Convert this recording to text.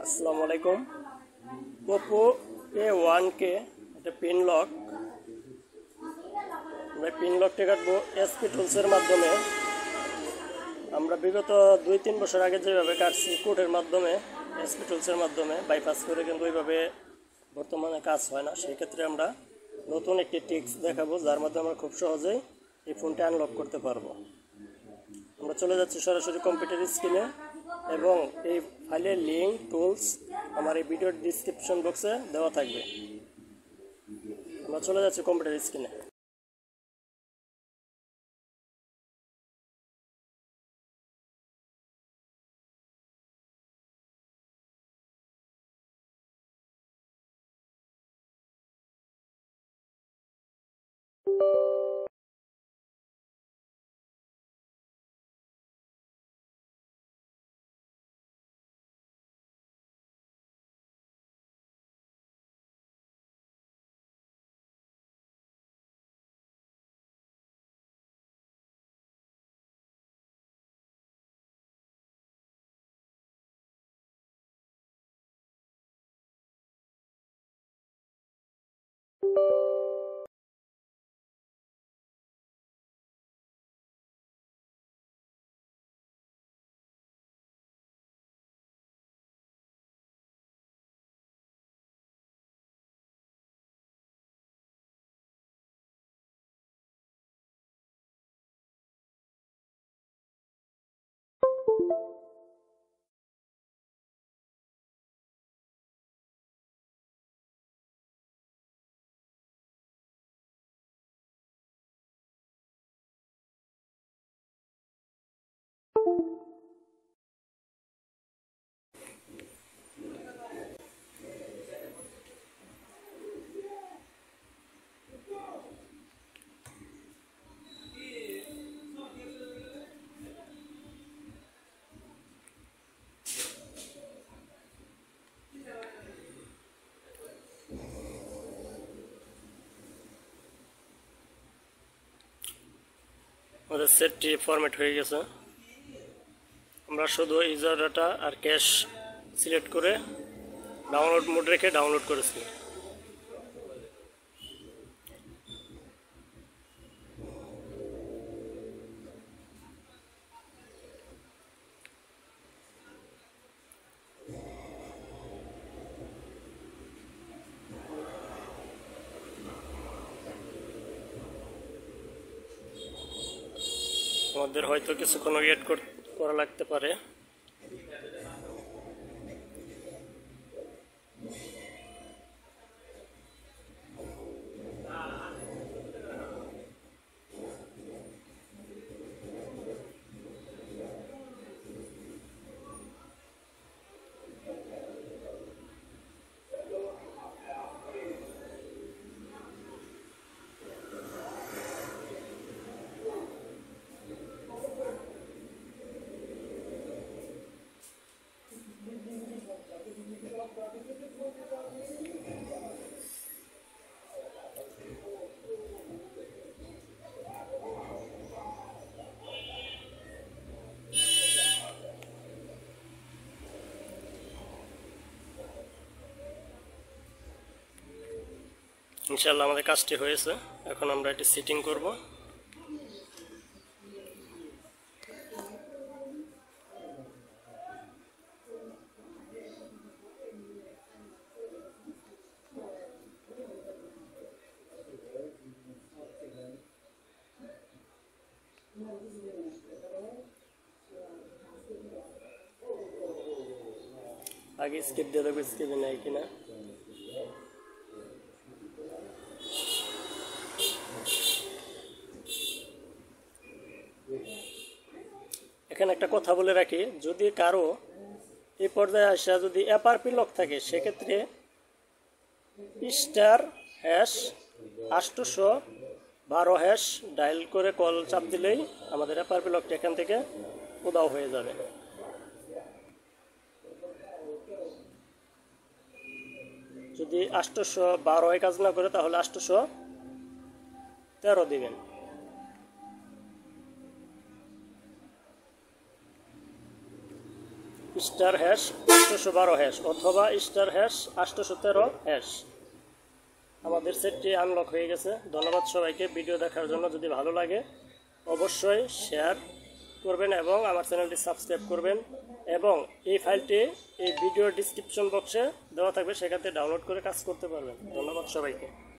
আসসালামু আলাইকুম। পোপো A1K এটা পিন লক। আমরা পিন লকটা কাটবো এসপি টুলসের মাধ্যমে। আমরা বিগত 2-3 বছর আগে যেভাবে কাটছি কোডের মাধ্যমে, এসপি টুলসের মাধ্যমে বাইপাস করে, কিন্তু ওইভাবে বর্তমানে কাজ হয় না। সেই ক্ষেত্রে আমরা নতুন একটি ট্রিক্স দেখাবো, যার মাধ্যমে আমরা খুব সহজেই এই ফোনটা আনলক করতে পারবো। আমরা চলে যাচ্ছি সরাসরি কম্পিউটার স্ক্রিনে, এবং এই ফাইলের লিঙ্ক টুলস আমার এই ভিডিওর ডিসক্রিপশন বক্সে দেওয়া থাকবে। আমরা চলে যাচ্ছি কম্পিউটার স্ক্রিনে। আমাদের সেটটি ফরম্যাট হয়ে গেছে। আমরা শুধু ইউজার ডাটা আর ক্যাশ সিলেক্ট করে ডাউনলোড মোড রেখে ডাউনলোড করেছি। আমাদের হয়তো কিছুক্ষণ ওয়েট করা লাগতে পারে। ইনশাআল্লাহ আমাদের কাজটি হয়েছে। এখন আমরা এটি সেটিং করব। আগে স্কিপ দিয়ে দেবো, স্কিপে নেয় কিনা। এখানে একটা কথা বলে রাখি, যদি কারো এই পর্যায়ে আসা যদি এফআরপি লক থাকে, সেক্ষেত্রে *812# ডায়াল করে কল চাপ দিলেই আমাদের এফআরপি লকটা এখান থেকে উধাও হয়ে যাবে। যদি 812 কাজ না করে, তাহলে 813 দিবেন। *# 812 হ্যাশ অথবা স্টার হ্যাশ 813 হ্যাশ। আমাদের সেটটি আনলক হয়ে গেছে। ধন্যবাদ সবাইকে ভিডিও দেখার জন্য। যদি ভালো লাগে অবশ্যই শেয়ার করবেন এবং আমার চ্যানেলটি সাবস্ক্রাইব করবেন, এবং এই ফাইলটি এই ভিডিওর ডিসক্রিপশন বক্সে দেওয়া থাকবে, সেখান থেকে ডাউনলোড করে কাজ করতে পারবেন। ধন্যবাদ সবাইকে।